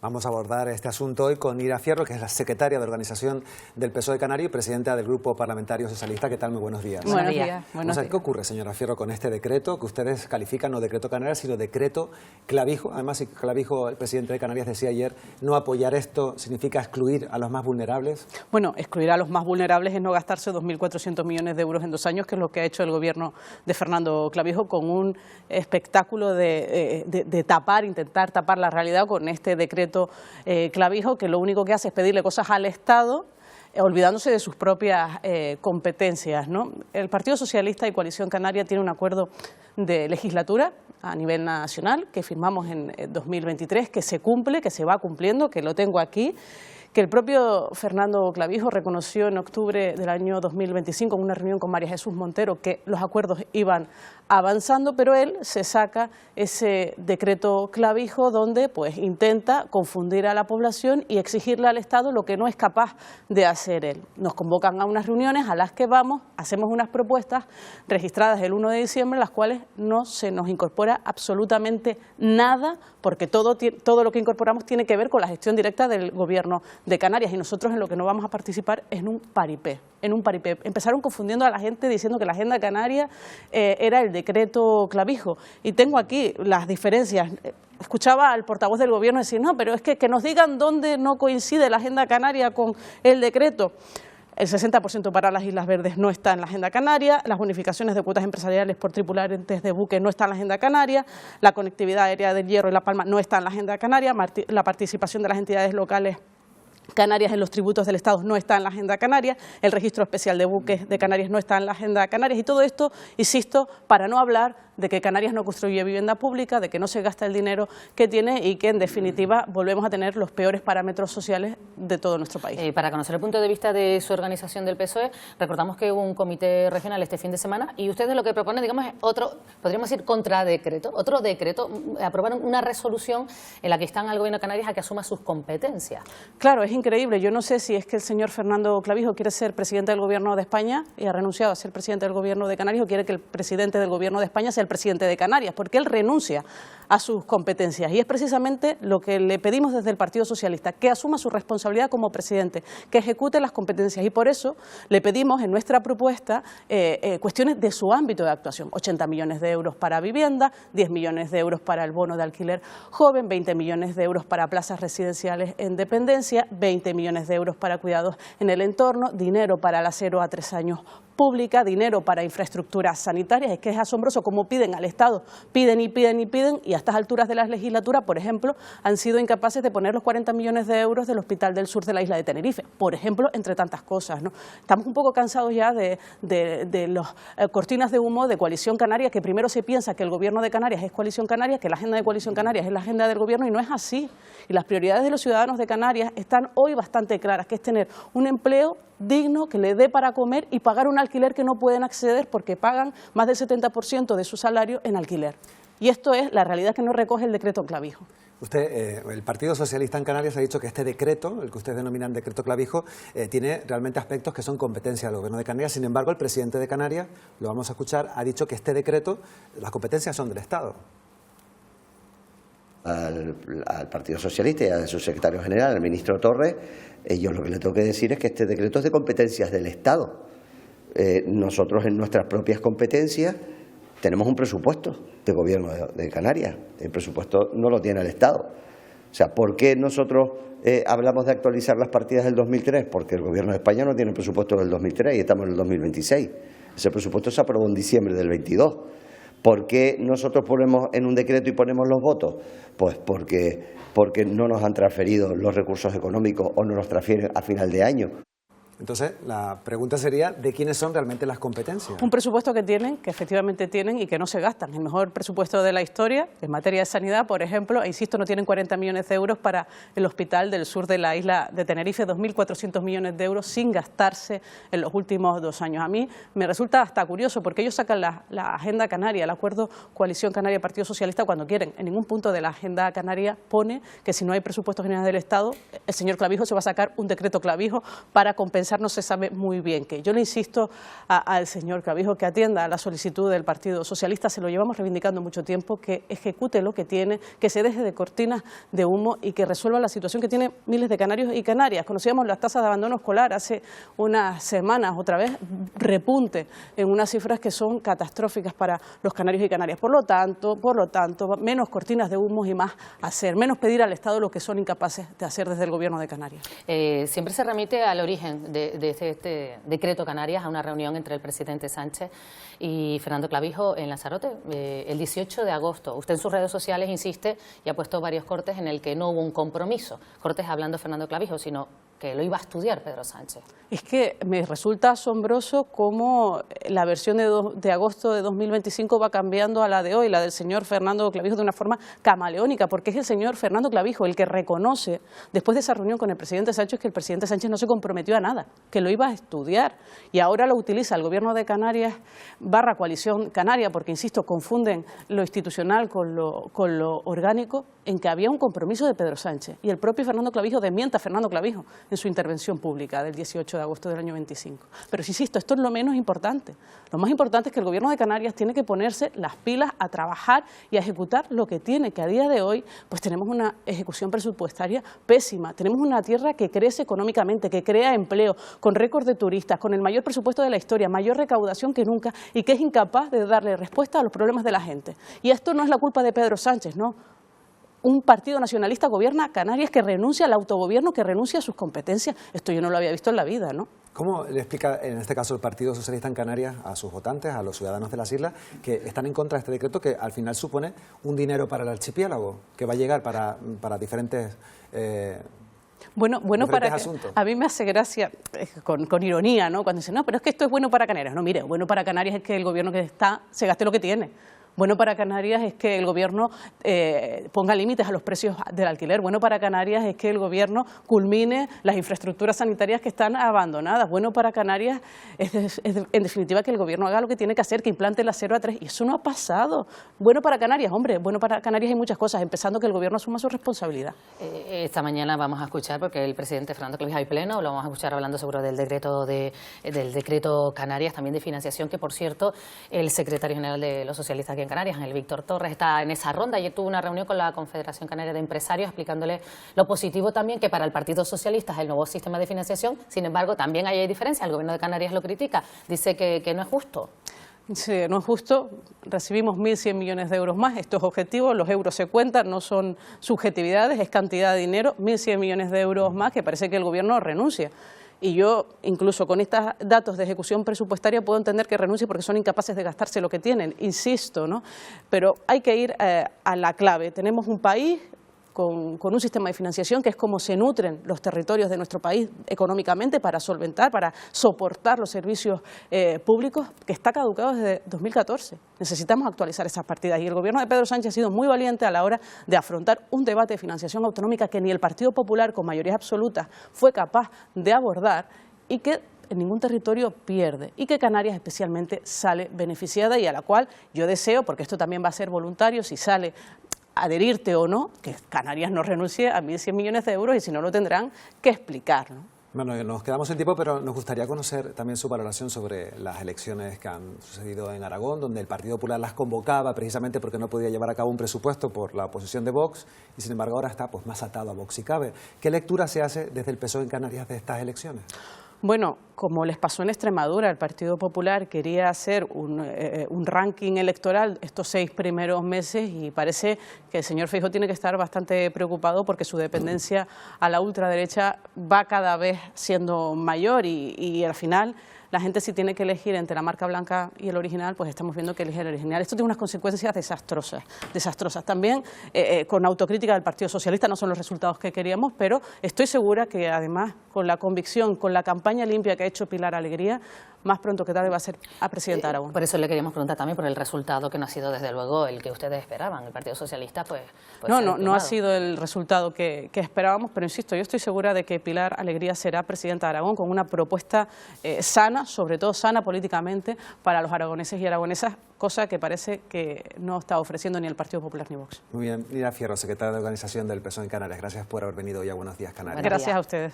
Vamos a abordar este asunto hoy con Ira Fierro, que es la secretaria de organización del PSOE Canario y presidenta del Grupo Parlamentario Socialista. ¿Qué tal? Muy buenos días. Buenos días. ¿Qué ocurre, señora Fierro, con este decreto que ustedes califican no decreto Canarias, sino decreto clavijo? Además, clavijo, el presidente de Canarias decía ayer, no apoyar esto significa excluir a los más vulnerables. Bueno, excluir a los más vulnerables es no gastarse 2.400 millones de euros en 2 años, que es lo que ha hecho el gobierno de Fernando Clavijo, con un espectáculo de intentar tapar la realidad con este decreto Clavijo, que lo único que hace es pedirle cosas al Estado, olvidándose de sus propias competencias, ¿no? El Partido Socialista y Coalición Canaria tiene un acuerdo de legislatura a nivel nacional que firmamos en 2023, que se cumple, que se va cumpliendo, que lo tengo aquí, que el propio Fernando Clavijo reconoció en octubre del año 2025 en una reunión con María Jesús Montero que los acuerdos iban avanzando, pero él se saca ese decreto Clavijo donde pues intenta confundir a la población y exigirle al Estado lo que no es capaz de hacer él. Nos convocan a unas reuniones a las que vamos, hacemos unas propuestas registradas el 1 de diciembre, las cuales no se nos incorpora absolutamente nada, porque todo lo que incorporamos tiene que ver con la gestión directa del Gobierno de Canarias, y nosotros en lo que no vamos a participar es en un paripé. Empezaron confundiendo a la gente diciendo que la agenda canaria era el decreto Clavijo, y tengo aquí las diferencias. Escuchaba al portavoz del Gobierno decir, no, pero es que nos digan dónde no coincide la agenda canaria con el decreto. El 60% para las Islas Verdes no está en la agenda canaria, las bonificaciones de cuotas empresariales por tripulantes de buques no está en la agenda canaria, la conectividad aérea del Hierro y La Palma no está en la agenda canaria, la participación de las entidades locales Canarias en los tributos del Estado no está en la agenda canaria, el registro especial de buques de Canarias no está en la agenda Canarias, y todo esto, insisto, para no hablar de que Canarias no construye vivienda pública, de que no se gasta el dinero que tiene y que en definitiva volvemos a tener los peores parámetros sociales de todo nuestro país. Para conocer el punto de vista de su organización del PSOE, recordamos que hubo un comité regional este fin de semana y ustedes lo que proponen, digamos, es otro, podríamos decir, contradecreto, otro decreto, aprobaron una resolución en la que instan al Gobierno de Canarias a que asuma sus competencias. Claro, es increíble. Yo no sé si es que el señor Fernando Clavijo quiere ser presidente del Gobierno de España y ha renunciado a ser presidente del Gobierno de Canarias, o quiere que el presidente del Gobierno de España sea el presidente de Canarias, porque él renuncia a sus competencias, y es precisamente lo que le pedimos desde el Partido Socialista, que asuma su responsabilidad como presidente, que ejecute las competencias, y por eso le pedimos en nuestra propuesta cuestiones de su ámbito de actuación: 80 millones de euros para vivienda, 10 millones de euros para el bono de alquiler joven, 20 millones de euros para plazas residenciales en dependencia, 20 millones de euros para cuidados en el entorno, dinero para la 0 a 3 años pública, dinero para infraestructuras sanitarias. Es que es asombroso cómo piden al Estado, piden y piden y piden, y a estas alturas de la legislatura, por ejemplo, han sido incapaces de poner los 40 millones de euros del Hospital del Sur de la isla de Tenerife, por ejemplo, entre tantas cosas, ¿no? Estamos un poco cansados ya de las cortinas de humo de Coalición Canaria, que primero se piensa que el Gobierno de Canarias es Coalición Canaria, que la agenda de Coalición Canaria es la agenda del Gobierno, y no es así. Y las prioridades de los ciudadanos de Canarias están hoy bastante claras, que es tener un empleo digno, que le dé para comer y pagar un alquiler que no pueden acceder porque pagan más del 70% de su salario en alquiler. Y esto es la realidad que no recoge el decreto Clavijo. Usted, el Partido Socialista en Canarias ha dicho que este decreto, el que ustedes denominan decreto Clavijo, tiene realmente aspectos que son competencia del Gobierno de Canarias. Sin embargo, el presidente de Canarias, lo vamos a escuchar, ha dicho que este decreto, las competencias son del Estado. Al Partido Socialista y a su secretario general, al ministro Torres, yo lo que le tengo que decir es que este decreto es de competencias del Estado. Nosotros en nuestras propias competencias tenemos un presupuesto de Gobierno de Canarias. El presupuesto no lo tiene el Estado. O sea, ¿por qué nosotros hablamos de actualizar las partidas del 2003? Porque el Gobierno de España no tiene presupuesto del 2003 y estamos en el 2026. Ese presupuesto se aprobó en diciembre del 22. ¿Por qué nosotros ponemos en un decreto y ponemos los votos? Pues porque no nos han transferido los recursos económicos o no los transfieren a final de año. Entonces, la pregunta sería, ¿de quiénes son realmente las competencias? Un presupuesto que tienen, que efectivamente tienen y que no se gastan. El mejor presupuesto de la historia, en materia de sanidad, por ejemplo, e insisto, no tienen 40 millones de euros para el Hospital del Sur de la isla de Tenerife, 2.400 millones de euros sin gastarse en los últimos 2 años. A mí me resulta hasta curioso, porque ellos sacan la agenda canaria, el acuerdo Coalición Canaria-Partido Socialista, cuando quieren. En ningún punto de la agenda canaria pone que si no hay presupuesto general del Estado, el señor Clavijo se va a sacar un decreto Clavijo para compensar compensar no se sabe muy bien qué. Yo le insisto al señor Clavijo que atienda a la solicitud del Partido Socialista, se lo llevamos reivindicando mucho tiempo, que ejecute lo que tiene, que se deje de cortinas de humo y que resuelva la situación que tienen miles de canarios y canarias. Conocíamos las tasas de abandono escolar hace unas semanas, otra vez repunte en unas cifras que son catastróficas para los canarios y canarias. Por lo tanto, menos cortinas de humo y más hacer, menos pedir al Estado lo que son incapaces de hacer desde el Gobierno de Canarias. Siempre se remite al origen de este decreto Canarias, a una reunión entre el presidente Sánchez y Fernando Clavijo en Lanzarote, el 18 de agosto. Usted en sus redes sociales insiste y ha puesto varios cortes en el que no hubo un compromiso, cortes hablando Fernando Clavijo, sino que lo iba a estudiar Pedro Sánchez. Es que me resulta asombroso cómo la versión de agosto de 2025 va cambiando a la de hoy, la del señor Fernando Clavijo, de una forma camaleónica, porque es el señor Fernando Clavijo el que reconoce, después de esa reunión con el presidente Sánchez, que el presidente Sánchez no se comprometió a nada, que lo iba a estudiar, y ahora lo utiliza el Gobierno de Canarias / Coalición Canaria, porque, insisto, confunden lo institucional con lo orgánico, en que había un compromiso de Pedro Sánchez, y el propio Fernando Clavijo desmienta a Fernando Clavijo en su intervención pública del 18 de agosto del año 25. Pero, insisto, esto es lo menos importante. Lo más importante es que el Gobierno de Canarias tiene que ponerse las pilas a trabajar y a ejecutar lo que tiene, que a día de hoy pues tenemos una ejecución presupuestaria pésima. Tenemos una tierra que crece económicamente, que crea empleo, con récord de turistas, con el mayor presupuesto de la historia, mayor recaudación que nunca, y que es incapaz de darle respuesta a los problemas de la gente. Y esto no es la culpa de Pedro Sánchez, no. Un partido nacionalista gobierna Canarias que renuncia al autogobierno, que renuncia a sus competencias. Esto yo no lo había visto en la vida, ¿no? ¿Cómo le explica, en este caso, el Partido Socialista en Canarias a sus votantes, a los ciudadanos de las islas, que están en contra de este decreto que al final supone un dinero para el archipiélago, que va a llegar para diferentes Bueno, para asuntos? A mí me hace gracia, con ironía, ¿no? Cuando dicen, no, pero es que esto es bueno para Canarias. No, mire, bueno para Canarias es que el gobierno que está se gaste lo que tiene. Bueno para Canarias es que el Gobierno ponga límites a los precios del alquiler. Bueno para Canarias es que el Gobierno culmine las infraestructuras sanitarias que están abandonadas. Bueno para Canarias es en definitiva, que el Gobierno haga lo que tiene que hacer, que implante la 0 a 3. Y eso no ha pasado. Bueno para Canarias, hombre, bueno para Canarias hay muchas cosas, empezando que el Gobierno asuma su responsabilidad. Esta mañana vamos a escuchar, porque el presidente Fernando Clavijo hay pleno, lo vamos a escuchar hablando seguro del decreto Canarias, también de financiación, que por cierto, el secretario general de los socialistas aquí en Canarias, el Víctor Torres, está en esa ronda. Ayer tuvo una reunión con la Confederación Canaria de Empresarios explicándole lo positivo también que para el Partido Socialista es el nuevo sistema de financiación. Sin embargo, también hay diferencias. El Gobierno de Canarias lo critica, dice que no es justo. Sí, no es justo, recibimos 1.100 millones de euros más, esto es objetivo, los euros se cuentan, no son subjetividades, es cantidad de dinero, 1.100 millones de euros más, que parece que el Gobierno renuncia. Y yo, incluso con estos datos de ejecución presupuestaria, puedo entender que renuncie porque son incapaces de gastarse lo que tienen, insisto, ¿no? Pero hay que ir a la clave. Tenemos un país con un sistema de financiación que es como se nutren los territorios de nuestro país económicamente para solventar, para soportar los servicios públicos, que está caducado desde 2014. Necesitamos actualizar esas partidas y el Gobierno de Pedro Sánchez ha sido muy valiente a la hora de afrontar un debate de financiación autonómica que ni el Partido Popular, con mayorías absolutas, fue capaz de abordar y que en ningún territorio pierde y que Canarias especialmente sale beneficiada y a la cual yo deseo, porque esto también va a ser voluntario, si sale adherirte o no, que Canarias no renuncie a 1.100 millones de euros y si no lo tendrán que explicar, ¿no? Bueno, nos quedamos sin tiempo, pero nos gustaría conocer también su valoración sobre las elecciones que han sucedido en Aragón, donde el Partido Popular las convocaba precisamente porque no podía llevar a cabo un presupuesto por la oposición de Vox y sin embargo ahora está pues más atado a Vox si cabe. ¿Qué lectura se hace desde el PSOE en Canarias de estas elecciones? Bueno, como les pasó en Extremadura, el Partido Popular quería hacer un ranking electoral estos 6 primeros meses y parece que el señor Feijóo tiene que estar bastante preocupado porque su dependencia a la ultraderecha va cada vez siendo mayor y al final la gente si tiene que elegir entre la marca blanca y el original, pues estamos viendo que elige el original. Esto tiene unas consecuencias desastrosas. También con autocrítica del Partido Socialista, no son los resultados que queríamos, pero estoy segura que además con la convicción, con la campaña limpia que ha hecho Pilar Alegría, más pronto que tarde va a ser a presidenta de Aragón. Por eso le queríamos preguntar también por el resultado que no ha sido desde luego el que ustedes esperaban. El Partido Socialista pues no ha sido el resultado que esperábamos, pero insisto, yo estoy segura de que Pilar Alegría será presidenta de Aragón con una propuesta sana, sobre todo sana políticamente para los aragoneses y aragonesas, cosa que parece que no está ofreciendo ni el Partido Popular ni Vox. Muy bien, Lina Fierro, secretaria de Organización del PSOE en Canarias. Gracias por haber venido hoy a Buenos Días Canarias. Gracias a ustedes.